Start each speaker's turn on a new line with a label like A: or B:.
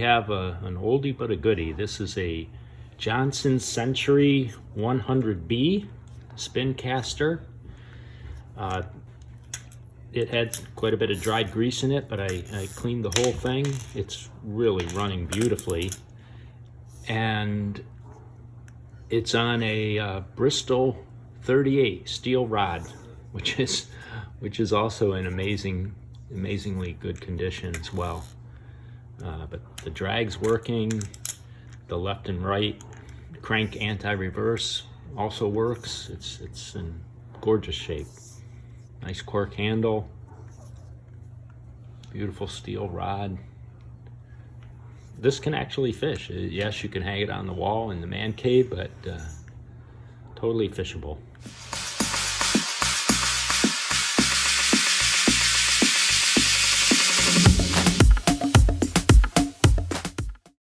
A: have an oldie but a goodie. This is a Johnson Century 100B spin caster. It had quite a bit of dried grease in it, but I cleaned the whole thing. It's really running beautifully. And it's on a Bristol 38 steel rod, which is also in amazingly good condition as well. But the drag's working, the left and right crank anti-reverse also works. It's in gorgeous shape. Nice cork handle, beautiful steel rod. This can actually fish. Yes, you can hang it on the wall in the man cave, but totally fishable.